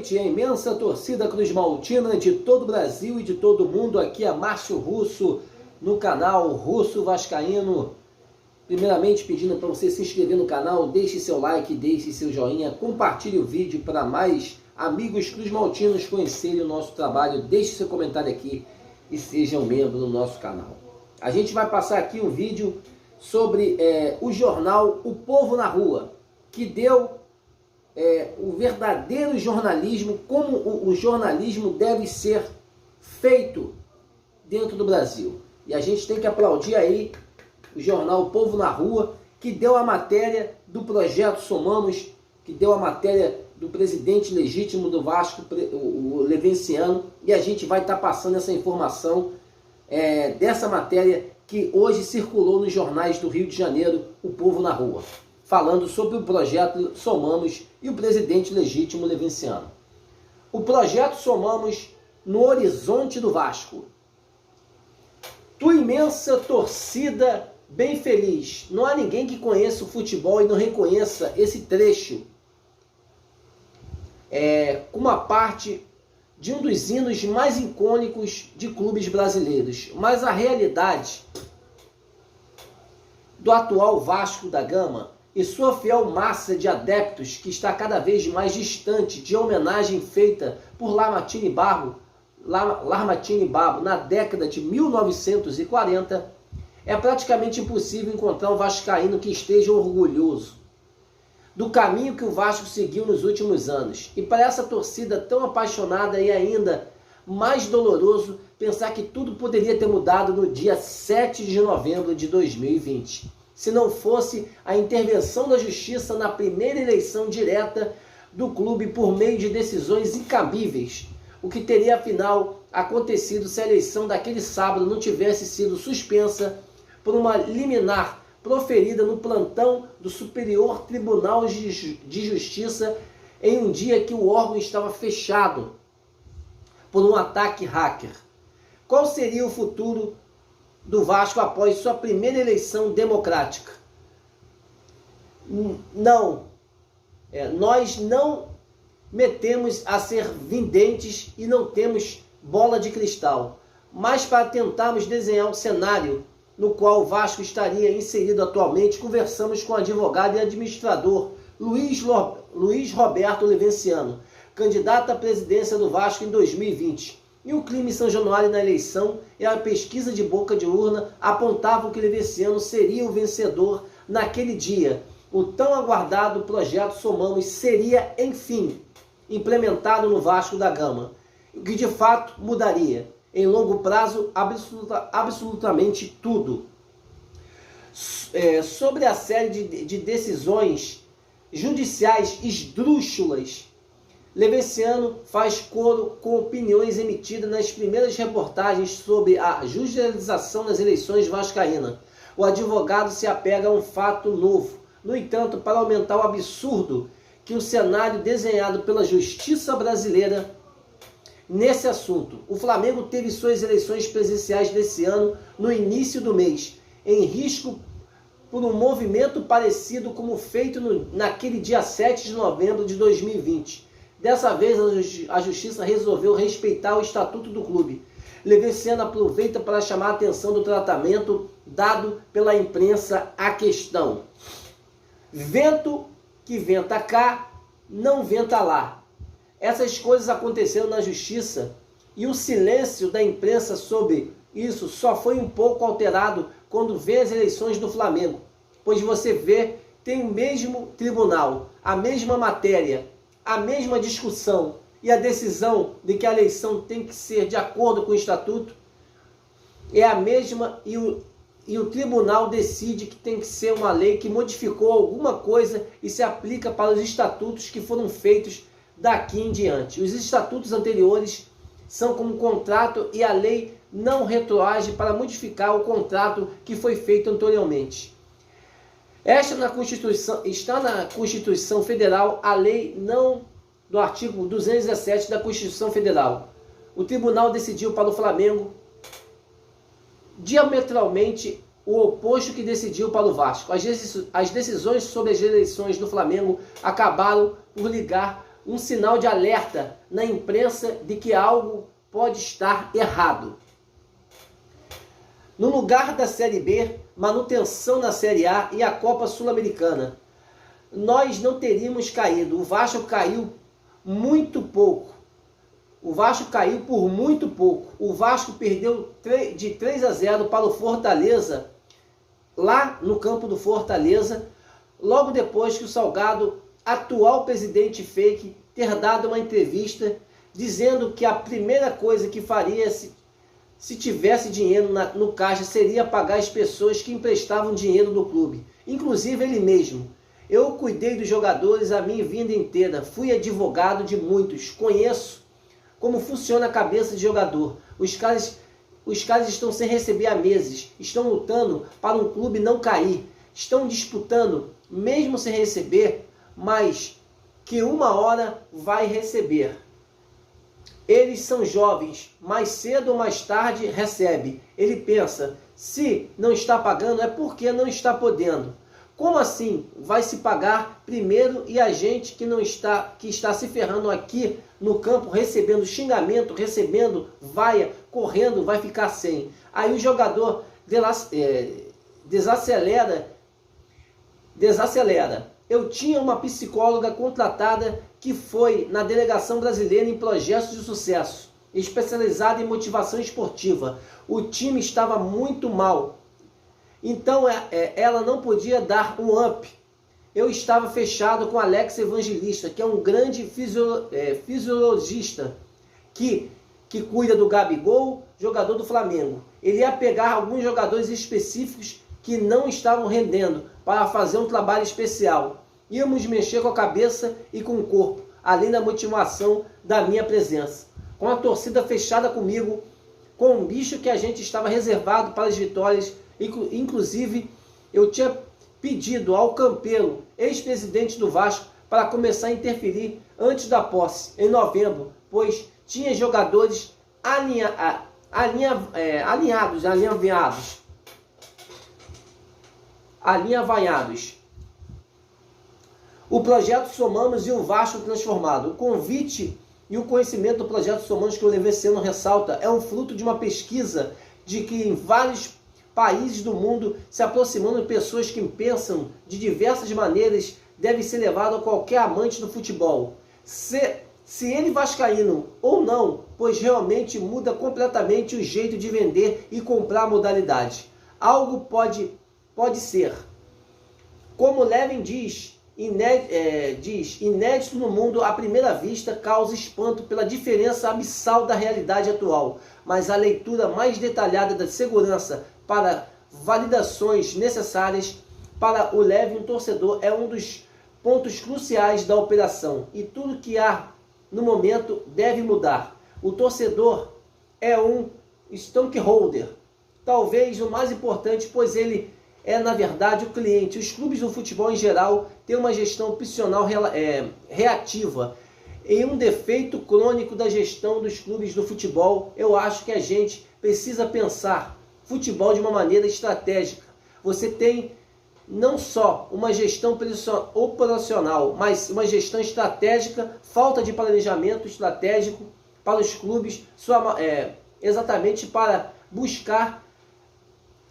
noite, a imensa torcida cruzmaltina de todo o Brasil e de todo o mundo. Aqui é Márcio Russo, no canal Russo Vascaíno. Primeiramente pedindo para você se inscrever no canal, deixe seu like, deixe seu joinha, compartilhe o vídeo para mais amigos cruzmaltinos conhecerem o nosso trabalho. Deixe seu comentário aqui e seja um membro do nosso canal. A gente vai passar aqui um vídeo sobre o jornal O Povo na Rua, que deu o verdadeiro jornalismo, como o jornalismo deve ser feito dentro do Brasil. E a gente tem que aplaudir aí o jornal O Povo na Rua, que deu a matéria do projeto Somamos, que deu a matéria do presidente legítimo do Vasco, o Levenciano, e a gente vai estar passando essa informação dessa matéria que hoje circulou nos jornais do Rio de Janeiro, O Povo na Rua, falando sobre o projeto Somamos e o presidente legítimo Levenciano. O projeto Somamos no horizonte do Vasco. Tua imensa torcida bem feliz. Não há ninguém que conheça o futebol e não reconheça esse trecho. Uma parte de um dos hinos mais icônicos de clubes brasileiros. Mas a realidade do atual Vasco da Gama e sua fiel massa de adeptos, que está cada vez mais distante de homenagem feita por Lamartine Babo na década de 1940, é praticamente impossível encontrar um vascaíno que esteja orgulhoso do caminho que o Vasco seguiu nos últimos anos. E para essa torcida tão apaixonada, é ainda mais doloroso pensar que tudo poderia ter mudado no dia 7 de novembro de 2020. Se não fosse a intervenção da Justiça na primeira eleição direta do clube por meio de decisões incabíveis. O que teria, afinal, acontecido se a eleição daquele sábado não tivesse sido suspensa por uma liminar proferida no plantão do Superior Tribunal de Justiça em um dia que o órgão estava fechado por um ataque hacker? Qual seria o futuro do Vasco após sua primeira eleição democrática? Nós não metemos a ser videntes e não temos bola de cristal, mas para tentarmos desenhar um cenário no qual o Vasco estaria inserido atualmente, conversamos com o advogado e administrador Luiz Roberto Levenciano, candidato à presidência do Vasco em 2020. E o clima em São Januário na eleição e a pesquisa de boca de urna apontavam que Levenciano seria o vencedor naquele dia. O tão aguardado projeto Somamos seria, enfim, implementado no Vasco da Gama, o que de fato mudaria, em longo prazo, absolutamente tudo. Sobre a série de decisões judiciais esdrúxulas, Levenciano faz coro com opiniões emitidas nas primeiras reportagens sobre a judicialização das eleições vascaínas. O advogado se apega a um fato novo. No entanto, para aumentar o absurdo que o cenário desenhado pela justiça brasileira nesse assunto, o Flamengo teve suas eleições presidenciais desse ano no início do mês, em risco por um movimento parecido como feito naquele dia 7 de novembro de 2020. Dessa vez, a Justiça resolveu respeitar o Estatuto do Clube. Levenciano aproveita para chamar a atenção do tratamento dado pela imprensa à questão. Vento que venta cá, não venta lá. Essas coisas aconteceram na Justiça e o silêncio da imprensa sobre isso só foi um pouco alterado quando vê as eleições do Flamengo. Pois você vê, tem o mesmo tribunal, a mesma matéria, a mesma discussão e a decisão de que a eleição tem que ser de acordo com o Estatuto é a mesma e o tribunal decide que tem que ser uma lei que modificou alguma coisa e se aplica para os estatutos que foram feitos daqui em diante. Os estatutos anteriores são como contrato e a lei não retroage para modificar o contrato que foi feito anteriormente. Está na Constituição Federal, a lei não do artigo 217 da Constituição Federal. O tribunal decidiu para o Flamengo diametralmente o oposto que decidiu para o Vasco. As decisões sobre as eleições do Flamengo acabaram por ligar um sinal de alerta na imprensa de que algo pode estar errado. No lugar da Série B, manutenção na Série A e a Copa Sul-Americana, nós não teríamos caído. O Vasco caiu muito pouco. O Vasco caiu por muito pouco. O Vasco perdeu de 3-0 para o Fortaleza, lá no campo do Fortaleza, logo depois que o Salgado, atual presidente fake, ter dado uma entrevista dizendo que a primeira coisa que faria se tivesse dinheiro no caixa seria pagar as pessoas que emprestavam dinheiro do clube, inclusive ele mesmo. Eu cuidei dos jogadores a minha vida inteira, fui advogado de muitos, conheço como funciona a cabeça de jogador. Os caras estão sem receber há meses, estão lutando para um clube não cair, estão disputando, mesmo sem receber, mas que uma hora vai receber. Eles são jovens, mais cedo ou mais tarde recebe. Ele pensa, se não está pagando é porque não está podendo. Como assim vai se pagar primeiro e a gente que está se ferrando aqui no campo, recebendo xingamento, recebendo vaia, correndo, vai ficar sem? Aí o jogador desacelera. Eu tinha uma psicóloga contratada que foi na Delegação Brasileira em Projetos de Sucesso, especializada em motivação esportiva. O time estava muito mal. Então ela não podia dar um up. Eu estava fechado com Alex Evangelista, que é um grande fisiologista que cuida do Gabigol, jogador do Flamengo. Ele ia pegar alguns jogadores específicos que não estavam rendendo para fazer um trabalho especial. Íamos mexer com a cabeça e com o corpo, além da motivação da minha presença. Com a torcida fechada comigo, com um bicho que a gente estava reservado para as vitórias. Inclusive, eu tinha pedido ao Campelo, ex-presidente do Vasco, para começar a interferir antes da posse, em novembro, pois tinha jogadores alinhavados. O projeto Somamos e o Vasco transformado. O convite e o conhecimento do projeto Somamos que o Leveciano ressalta é um fruto de uma pesquisa de que em vários países do mundo, se aproximando de pessoas que pensam de diversas maneiras, deve ser levado a qualquer amante do futebol. Se ele vascaíno ou não, pois realmente muda completamente o jeito de vender e comprar a modalidade. Algo pode ser, como Levin diz, inédito no mundo à primeira vista, causa espanto pela diferença abissal da realidade atual, mas a leitura mais detalhada da segurança para validações necessárias para o Levin torcedor é um dos pontos cruciais da operação, e tudo que há no momento deve mudar. O torcedor é um stakeholder, talvez o mais importante, pois ele é, na verdade, o cliente. Os clubes do futebol em geral têm uma gestão opcional reativa. Em um defeito crônico da gestão dos clubes do futebol, eu acho que a gente precisa pensar futebol de uma maneira estratégica. Você tem não só uma gestão operacional, mas uma gestão estratégica, falta de planejamento estratégico para os clubes, exatamente para buscar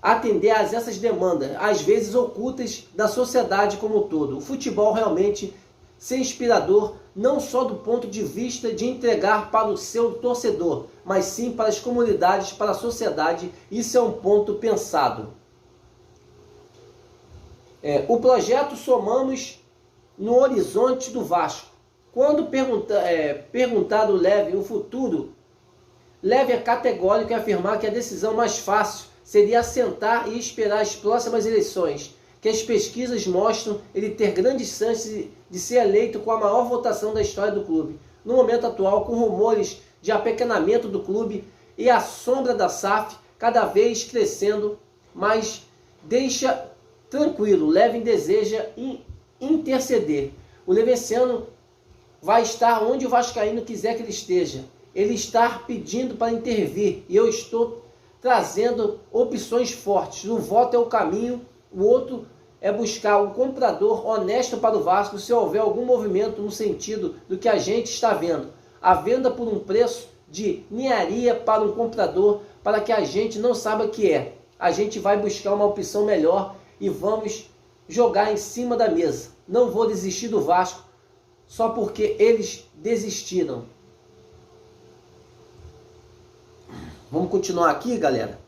atender a essas demandas, às vezes ocultas, da sociedade como um todo. O futebol realmente ser inspirador, não só do ponto de vista de entregar para o seu torcedor, mas sim para as comunidades, para a sociedade. Isso é um ponto pensado. O projeto Somamos no horizonte do Vasco. Quando perguntado Levin o futuro, Levin é categórico em afirmar que a decisão mais fácil seria assentar e esperar as próximas eleições, que as pesquisas mostram ele ter grandes chances de ser eleito com a maior votação da história do clube. No momento atual, com rumores de apequenamento do clube e a sombra da SAF cada vez crescendo, mas deixa tranquilo, Levin deseja interceder. O Leveciano vai estar onde o vascaíno quiser que ele esteja. Ele está pedindo para intervir e eu estou trazendo opções fortes. O voto é o caminho, o outro é buscar um comprador honesto para o Vasco se houver algum movimento no sentido do que a gente está vendo. A venda por um preço de ninharia para um comprador, para que a gente não saiba o que é. A gente vai buscar uma opção melhor e vamos jogar em cima da mesa. Não vou desistir do Vasco só porque eles desistiram. Vamos continuar aqui, galera.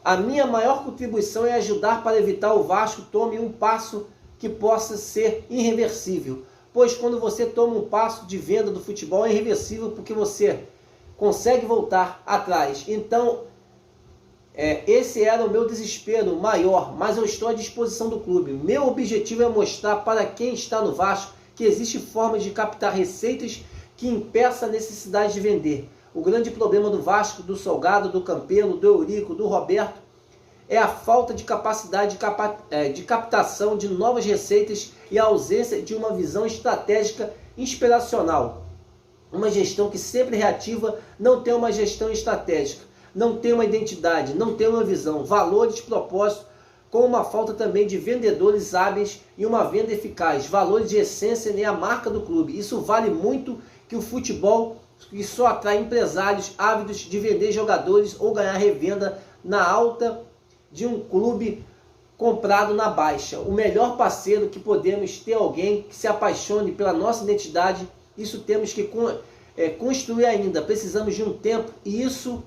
A minha maior contribuição é ajudar para evitar o Vasco tome um passo que possa ser irreversível. Pois quando você toma um passo de venda do futebol é irreversível porque você consegue voltar atrás. Então, esse era o meu desespero maior, mas eu estou à disposição do clube. Meu objetivo é mostrar para quem está no Vasco que existe forma de captar receitas que impeça a necessidade de vender. O grande problema do Vasco, do Salgado, do Campelo, do Eurico, do Roberto, é a falta de capacidade de captação de novas receitas e a ausência de uma visão estratégica inspiracional. Uma gestão que sempre reativa não tem uma gestão estratégica, não tem uma identidade, não tem uma visão, valores, propósito, com uma falta também de vendedores hábeis e uma venda eficaz, valores de essência nem a marca do clube. Isso vale muito que o futebol que só atrai empresários ávidos de vender jogadores ou ganhar revenda na alta de um clube comprado na baixa. O melhor parceiro que podemos ter alguém que se apaixone pela nossa identidade. Isso temos que construir ainda. Precisamos de um tempo e isso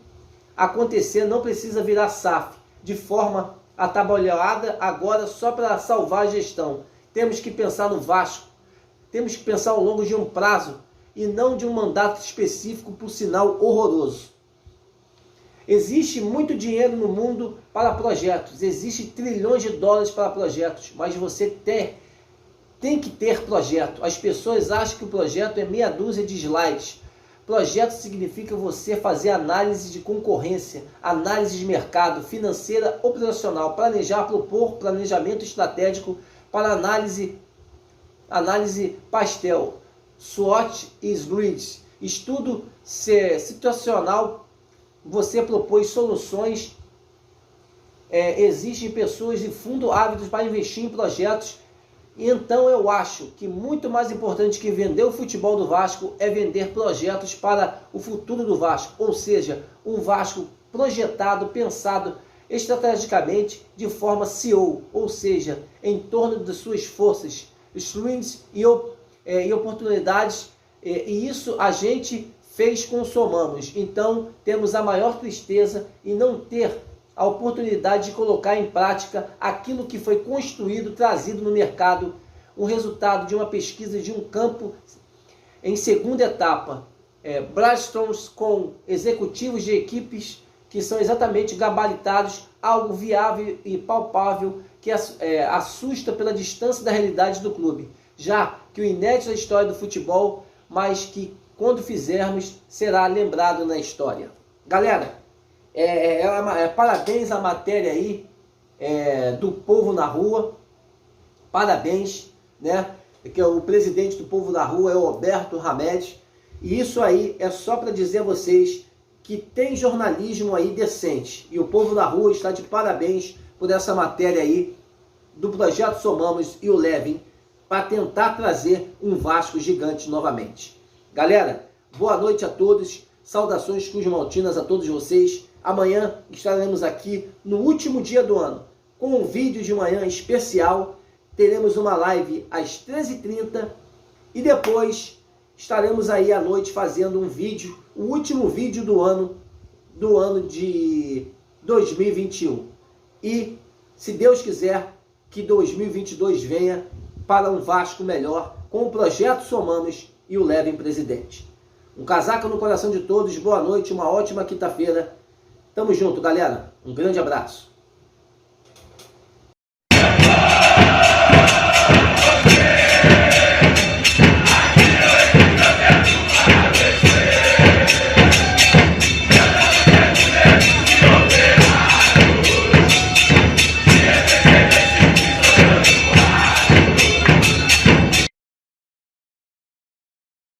acontecer não precisa virar SAF de forma atabalhoada agora só para salvar a gestão. Temos que pensar no Vasco. Temos que pensar ao longo de um prazo e não de um mandato específico, por sinal horroroso. Existe muito dinheiro no mundo para projetos, existe trilhões de dólares para projetos, mas você tem que ter projeto. As pessoas acham que o projeto é meia dúzia de slides. Projeto significa você fazer análise de concorrência, análise de mercado, financeira, operacional, planejar, propor, planejamento estratégico para análise pastel. SWOT e SGRID, estudo situacional, você propôs soluções, existem pessoas de fundo ávidos para investir em projetos, então eu acho que muito mais importante que vender o futebol do Vasco é vender projetos para o futuro do Vasco, ou seja, um Vasco projetado, pensado estrategicamente de forma CEO, ou seja, em torno das suas forças, strengths e oportunidades, e isso a gente fez com o Somamos. Então temos a maior tristeza em não ter a oportunidade de colocar em prática aquilo que foi construído, trazido no mercado, um resultado de uma pesquisa de um campo em segunda etapa, brainstorms com executivos de equipes que são exatamente gabaritados, algo viável e palpável que assusta pela distância da realidade do clube, já que o inédito da história do futebol, mas que quando fizermos será lembrado na história. Galera, parabéns à matéria aí do Povo na Rua, parabéns, né? Que o presidente do Povo na Rua é o Roberto Hamed, e isso aí é só para dizer a vocês que tem jornalismo aí decente, e o Povo na Rua está de parabéns por essa matéria aí do Projeto Somamos e o Levin, para tentar trazer um Vasco gigante novamente. Galera, boa noite a todos, saudações cruz-maltinas a todos vocês. Amanhã estaremos aqui no último dia do ano, com um vídeo de manhã especial. Teremos uma live às 13h30 e depois estaremos aí à noite fazendo um vídeo, o último vídeo do ano de 2021. E, se Deus quiser, que 2022 venha para um Vasco melhor, com o Projeto Somamos e o Levin presidente. Um casaco no coração de todos, boa noite, uma ótima quinta-feira. Tamo junto, galera. Um grande abraço.